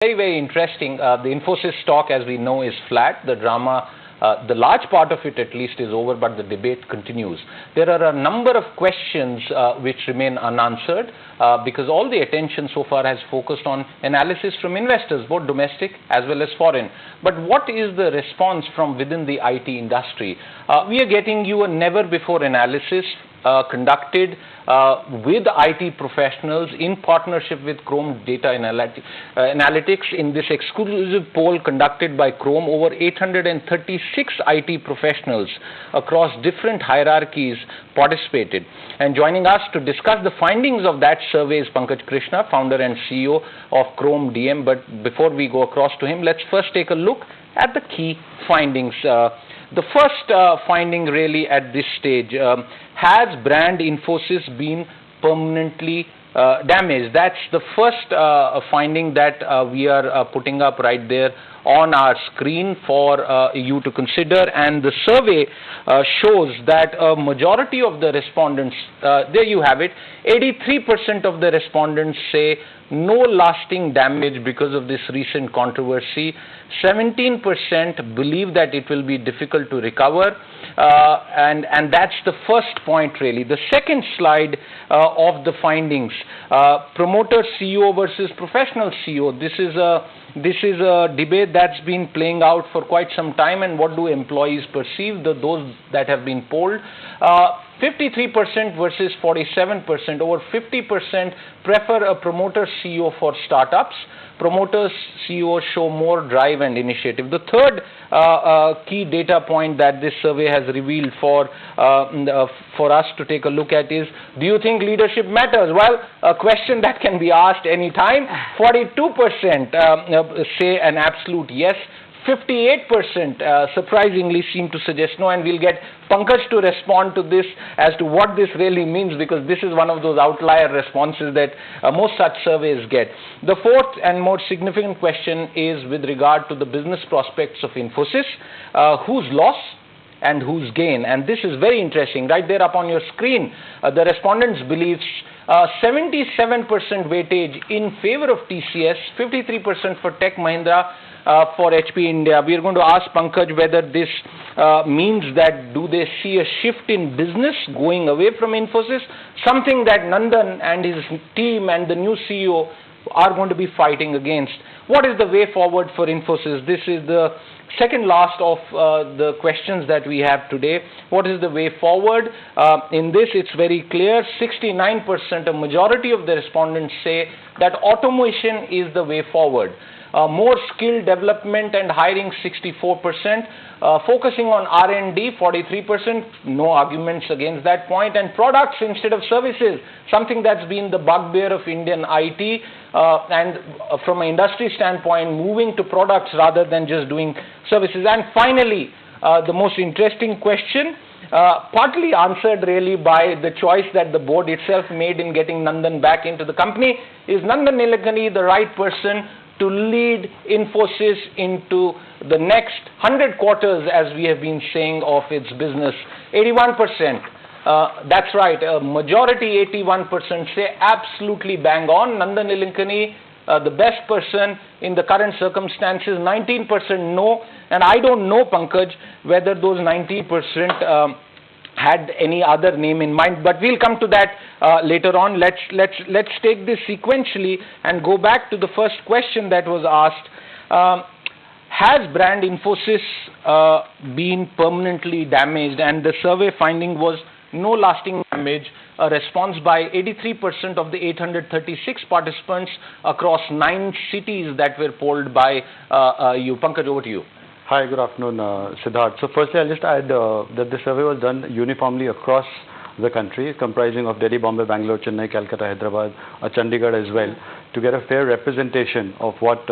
Very, very interesting. The Infosys stock, as we know, is flat. The drama, the large part of it at least is over, but the debate continues. There are a number of questions which remain unanswered because all the attention so far has focused on analysis from investors, both domestic as well as foreign. But what is the response from within the IT industry? We are getting you a never-before analysis conducted with IT professionals in partnership with Chrome Data Analytics in this exclusive poll conducted by Chrome. Over 836 IT professionals across different hierarchies participated. And joining us to discuss the findings of that survey is Pankaj Krishna, founder and CEO of Chrome DM. But before we go across to him, let's first take a look at the key findings. The first finding really at this stage, has brand Infosys been permanently damaged? That's the first finding that we are putting up right there on our screen for you to consider. And the survey shows that a majority of the respondents, there you have it, 83% of the respondents say no lasting damage because of this recent controversy. 17% believe that it will be difficult to recover, and that's the first point really. The second slide of the findings, promoter CEO versus professional CEO. This is a debate that's been playing out for quite some time, and what do employees perceive? Those that have been polled, 53% versus 47%. Over 50% prefer a promoter CEO for startups. Promoters CEOs show more drive and initiative. The third key data point that this survey has revealed for us to take a look at is, do you think leadership matters? Well, a question that can be asked anytime. 42% say an absolute yes. 58% surprisingly seem to suggest no, and we'll get Pankaj to respond to this as to what this really means, because this is one of those outlier responses that most such surveys get. The fourth and more significant question is with regard to the business prospects of Infosys, whose loss and whose gain. And this is very interesting. Right there up on your screen, the respondents' beliefs, 77% weightage in favor of TCS, 53% for Tech Mahindra, for HP India. We are going to ask Pankaj whether this means that do they see a shift in business going away from Infosys, something that Nandan and his team and the new CEO are going to be fighting against. What is the way forward for Infosys? This is the second last of the questions that we have today. What is the way forward? In this, it's very clear. 69%, a majority of the respondents say that automation is the way forward. More skill development and hiring, 64%. Focusing on R&D, 43%. No arguments against that point. And products instead of services, something that's been the bugbear of Indian IT. And from an industry standpoint, moving to products rather than just doing services. And finally, the most interesting question, partly answered really by the choice that the board itself made in getting Nandan back into the company. Is Nandan Nilekani the right person to lead Infosys into the next 100 quarters, as we have been saying, of its business? 81%. That's right. A majority, 81%, say absolutely bang on. Nandan Nilekani, the best person in the current circumstances. 19% no. And I don't know, Pankaj, whether those 19% had any other name in mind, but we'll come to that later on. Let's take this sequentially and go back to the first question that was asked. Has brand Infosys been permanently damaged? And the survey finding was no lasting damage. A response by 83% of the 836 participants across 9 cities that were polled by you. Pankaj, over to you. Hi, good afternoon, Siddharth. So firstly, I'll just add that the survey was done uniformly across the country, comprising of Delhi, Bombay, Bangalore, Chennai, Calcutta, Hyderabad, Chandigarh as well, to get a fair representation of what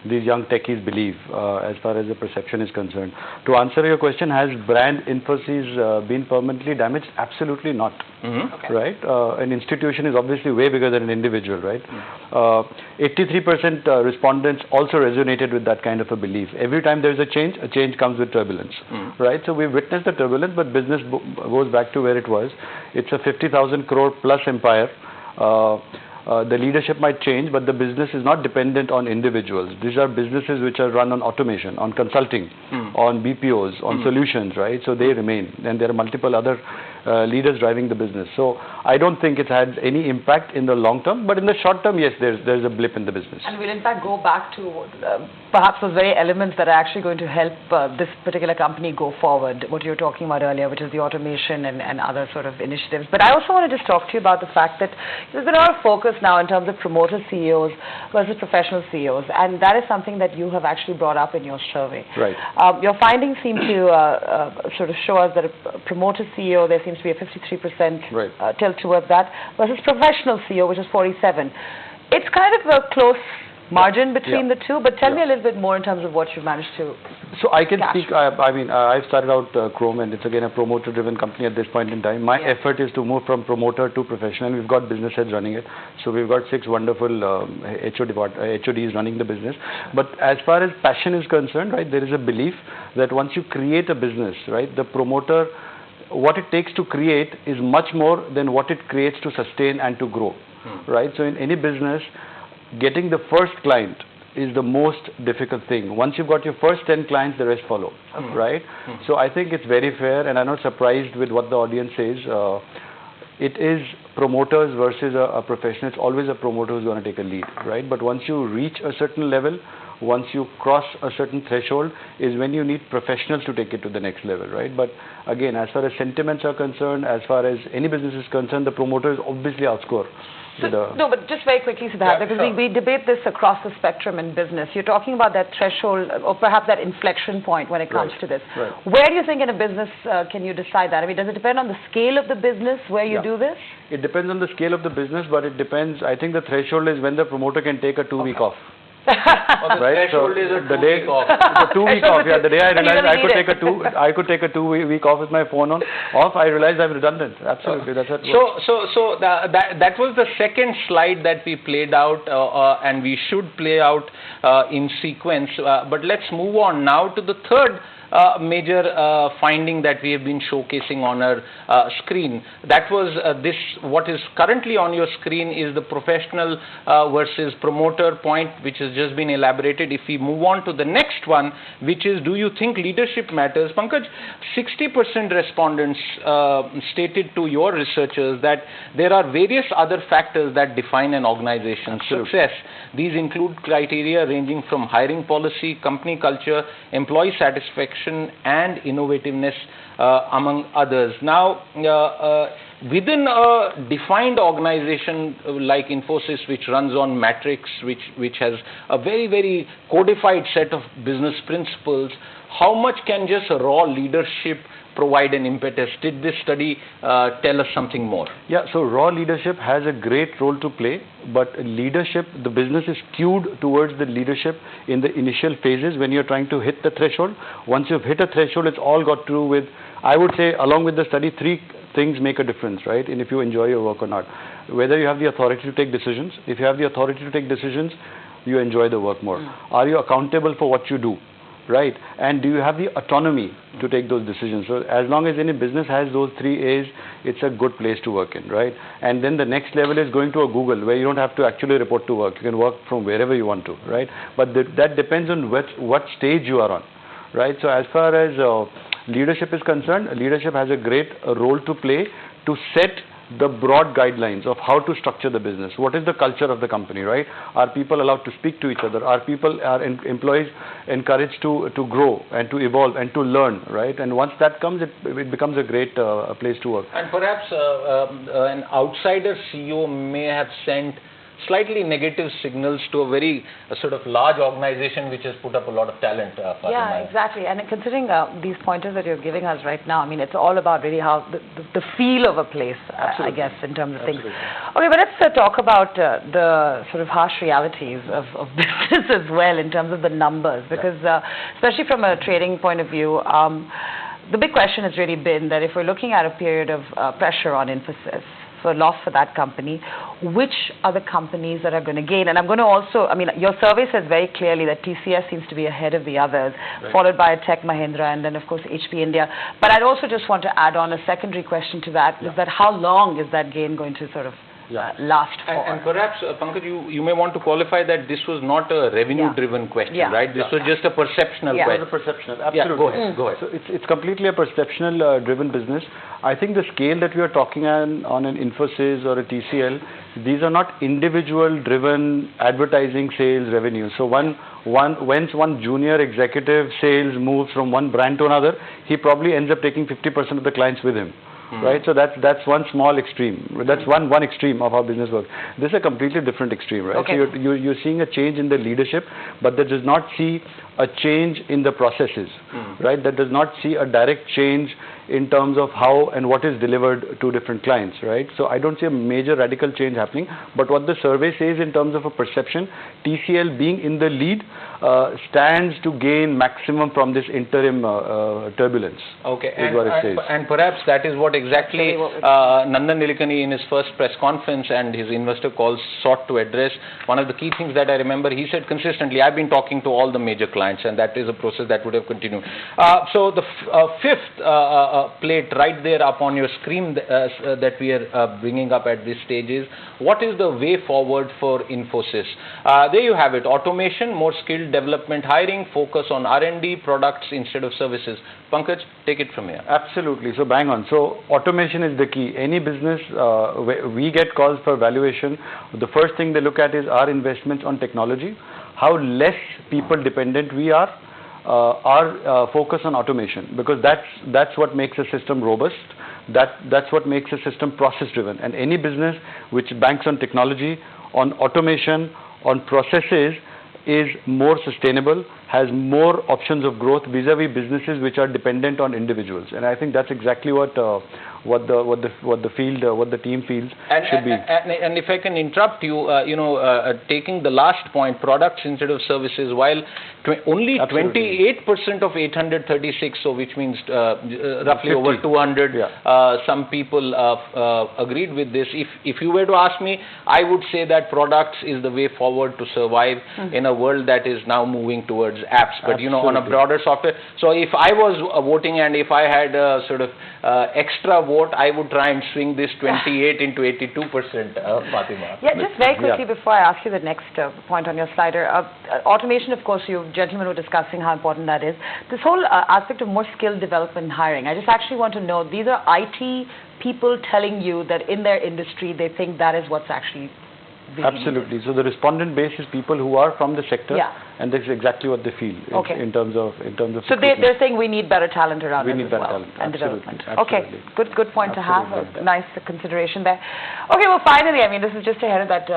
these young techies believe as far as the perception is concerned. To answer your question, has brand Infosys been permanently damaged? Absolutely not. Okay. Right? An institution is obviously way bigger than an individual, right? 83% respondents also resonated with that kind of a belief. Every time there's a change comes with turbulence, right? So we've witnessed the turbulence, but business goes back to where it was. It's a 50,000 crore plus empire. the leadership might change, but the business is not dependent on individuals. These are businesses which are run on automation, on consulting, on BPOs, on solutions, right? So they remain, and there are multiple other leaders driving the business. So I don't think it's had any impact in the long term, but in the short term, yes, there's a blip in the business. And we'll in fact go back to perhaps those very elements that are actually going to help this particular company go forward, what you were talking about earlier, which is the automation and other sort of initiatives. But I also want to just talk to you about the fact that there's been a lot of focus now in terms of promoter CEOs versus professional CEOs, and that is something that you have actually brought up in your survey. Right. Your findings seem to sort of show us that a promoter CEO, there seems to be a 53% tilt towards that, versus professional CEO, which is 47%. It's kind of a close margin between the two, but tell me a little bit more in terms of what you managed to So I can speak, I mean, I've started out Chrome, and it's again a promoter-driven company at this point in time. My effort is to move from promoter to professional. We've got business heads running it. So we've got 6 wonderful HODs running the business. But as far as passion is concerned, right, there is a belief that once you create a business, right, the promoter, what it takes to create is much more than what it creates to sustain and to grow, right? So in any business, getting the first client is the most difficult thing. Once you've got your first 10 clients, the rest follow, right? So I think it's very fair, and I'm not surprised with what the audience says. It is promoters versus a professional. It's always a promoter who's going to take a lead, right? But once you reach a certain level, once you cross a certain threshold, is when you need professionals to take it to the next level, right? But again, as far as sentiments are concerned, as far as any business is concerned, the promoters obviously outscore. So, no, but just very quickly, Siddharth, because we debate this across the spectrum in business. You're talking about that threshold or perhaps that inflection point when it comes to this. Where do you think in a business can you decide that? I mean, does it depend on the scale of the business where you do this? It depends on the scale of the business, but it depends. I think the threshold is when the promoter can take a 2-week off. Right, so the day, the 2 week off, the day I realized I could take a 2 week off with my phone off, I realized I'm redundant. Absolutely, that's it. So that was the second slide that we played out, and we should play out in sequence. But let's move on now to the third major finding that we have been showcasing on our screen. That was this, what is currently on your screen is the professional versus promoter point, which has just been elaborated. If we move on to the next one, which is, do you think leadership matters? Pankaj, 60% respondents stated to your researchers that there are various other factors that define an organization's success. These include criteria ranging from hiring policy, company culture, employee satisfaction, and innovativeness, among others. Now, within a defined organization like Infosys, which runs on metrics, which has a very, very codified set of business principles, how much can just raw leadership provide an impetus? Did this study tell us something more? Yeah, so raw leadership has a great role to play, but leadership, the business is skewed towards the leadership in the initial phases when you're trying to hit the threshold. Once you've hit a threshold, it's all got to do with, I would say, along with the study, 3 things make a difference, right? And if you enjoy your work or not. Whether you have the authority to take decisions. If you have the authority to take decisions, you enjoy the work more. Are you accountable for what you do? Right, and do you have the autonomy to take those decisions? So as long as any business has those 3 A's, it's a good place to work in, right? And then the next level is going to a Google, where you don't have to actually report to work. You can work from wherever you want to, right? But that depends on what stage you are on, right? So as far as leadership is concerned, leadership has a great role to play to set the broad guidelines of how to structure the business. What is the culture of the company, right? Are people allowed to speak to each other? Are employees encouraged to grow and to evolve and to learn, right? And once that comes, it becomes a great place to work. And perhaps an outsider CEO may have sent slightly negative signals to a very sort of large organization which has put up a lot of talent. Yeah, exactly. And considering these pointers that you're giving us right now, I mean, it's all about really how the feel of a place, I guess, in terms of things. Okay, but let's talk about the sort of harsh realities of business as well in terms of the numbers, because especially from a trading point of view, the big question has really been that if we're looking at a period of pressure on Infosys, for loss for that company, which are the companies that are going to gain? And I'm going to also, I mean, your survey says very clearly that TCS seems to be ahead of the others, followed by Tech Mahindra and then, of course, HP India. But I'd also just want to add on a secondary question to that, is that how long is that gain going to sort of last for. And perhaps, Pankaj, you may want to qualify that this was not a revenue-driven question, right? This was just a perceptional question. It was a perceptional, Yeah, absolutely. go ahead, go ahead. So it's completely a perceptional driven business. I think the scale that we are talking on an Infosys or a TCL, these are not individual driven advertising sales revenue. So once one junior executive sales moves from one brand to another, he probably ends up taking 50% of the clients with him. Right, so that's one small extreme. That's one extreme of how business works. This is a completely different extreme, right? Okay. So you're seeing a change in the leadership, but that does not see a change in the processes, right? That does not see a direct change in terms of how and what is delivered to different clients, right? So I don't see a major radical change happening. But what the survey says in terms of a perception, TCL being in the lead stands to gain maximum from this interim turbulence. Okay, is what it says. and perhaps that is what exactly Nandan Nilekani in his first press conference and his investor calls sought to address. One of the key things that I remember, he said consistently, I've been talking to all the major clients, and that is a process that would have continued. So the fifth plate right there up on your screen that we are bringing up at this stage is, what is the way forward for Infosys? There you have it, automation, more skilled development hiring, focus on R&D, products instead of services. Pankaj, take it from here. Absolutely. So bang on. So automation is the key. Any business, we get calls for valuation. The first thing they look at is our investments on technology, how less people dependent we are, our focus on automation, because that's what makes a system robust. That's what makes a system process driven. And any business which banks on technology, on automation, on processes is more sustainable, has more options of growth vis-a-vis businesses which are dependent on individuals. And I think that's exactly what the team feels should be. And if I can interrupt you, taking the last point, products instead of services, while only 28% of 836, so which means roughly 50. over 200, some people agreed with this. If you were to ask me, I would say that products is the way forward to survive in a world that is now moving towards apps. But on a broader software. So if I was voting and if I had a sort of extra vote, I would try and swing this 28 into 82%, Fatima. Yeah, just very quickly before I ask you the next point on your slider. Automation, of course, you gentlemen were discussing how important that is. This whole aspect of more skill development and hiring, I just actually want to know, these are IT people telling you that in their industry they think that is what's actually absolutely. So the respondent base is people who are from the sector, and that's exactly what they feel in terms of. So they're saying we need better talent around us as well. Talent. And development. Absolutely. Okay, good point to have. Nice consideration there. Okay, well, finally, I mean, this is just ahead of that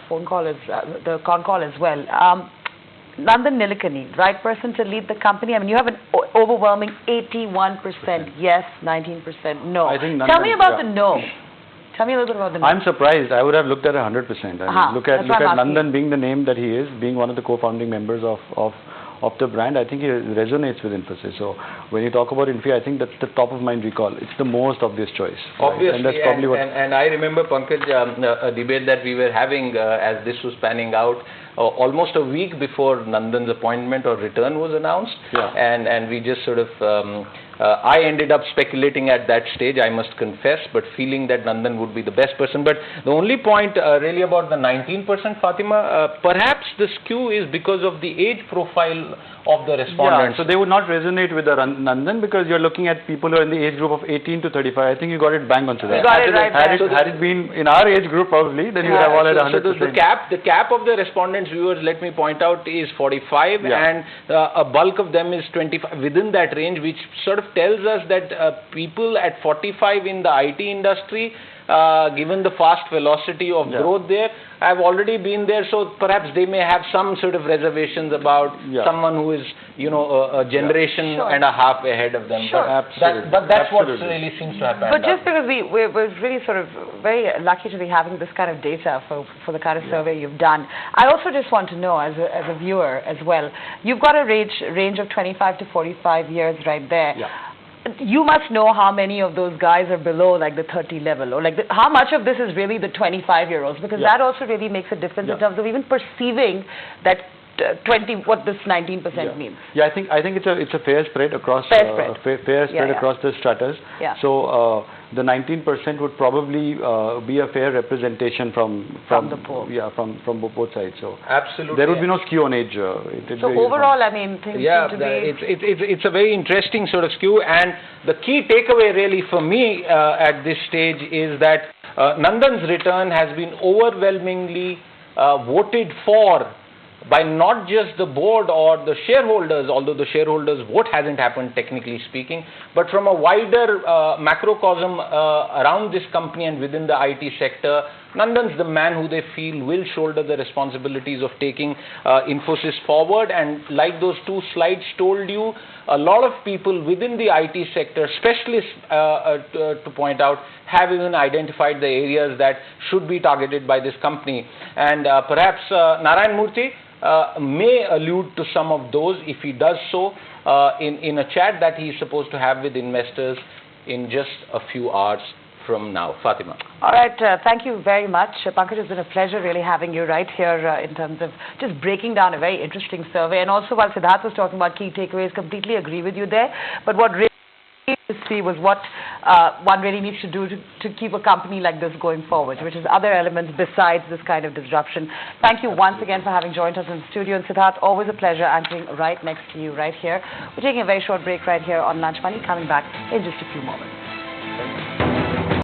phone call, the con call as well. Nandan Nilekani, right person to lead the company? I mean, you have an overwhelming 81% yes, 19% no. I think Tell me about the no. Tell me a little bit about the no. I'm surprised. I would have looked at 100%. I mean, look at Nandan being the name that he is, being one of the co-founding members of the brand. I think he resonates with Infosys. So when you talk about Infi, I think that's the top of mind recall. It's the most obvious choice. Obviously, right? And that's probably and I remember, Pankaj, a debate that we were having as this was panning out. Almost a week before Nandan's appointment or return was announced, and we just sort of, I ended up speculating at that stage, I must confess, but feeling that Nandan would be the best person. But the only point really about the 19%, Fatima, perhaps the skew is because of the age profile of the respondents. So they would not resonate with the Nandan because you're looking at people who are in the age group of 18 to 35. I think you got it bang on to that. You got it right. Had it been in our age group probably, then you would have all at 100%. So the cap of the respondents, viewers, let me point out, is 45, and a bulk of them is 25, within that range, which sort of tells us that people at 45 in the IT industry, given the fast velocity of growth there, have already been there, so perhaps they may have some sort of reservations about someone who is, a generation and a half ahead of them. But that's what really seems to happen. But just because we're really sort of very lucky to be having this kind of data for the kind of survey you've done, I also just want to know, as a viewer as well, you've got a range of 25 to 45 years right there. You must know how many of those guys are below like the 30 level, or like how much of this is really the 25-year-olds, because that also really makes a difference in terms of even perceiving that what this 19% means. Yeah, I think it's a fair spread across fair spread across the stratas. Yeah. So the 19% would probably be a fair representation from the pool. Yeah, from both sides. So absolutely, there would be no skew on age. So overall, I mean, things seem to be. It's a very interesting sort of skew, and the key takeaway really for me at this stage is that Nandan's return has been overwhelmingly voted for by not just the board or the shareholders, although the shareholders' vote hasn't happened technically speaking, but from a wider macrocosm around this company and within the IT sector. Nandan's the man who they feel will shoulder the responsibilities of taking Infosys forward, and like those two slides told you, a lot of people within the IT sector, specialists to point out, have even identified the areas that should be targeted by this company. And perhaps Narayan Murthy may allude to some of those if he does so in a chat that he is supposed to have with investors in just a few hours from now. Fatima. All right, thank you very much. Pankaj, it's been a pleasure really having you right here in terms of just breaking down a very interesting survey. And also while Siddharth was talking about key takeaways, completely agree with you there. But what really to see was what one really needs to do to keep a company like this going forward, which is other elements besides this kind of disruption. Thank you once again for having joined us in the studio. And Siddharth, always a pleasure anchoring right next to you right here. We're taking a very short break right here on Lunch Money, coming back in just a few moments.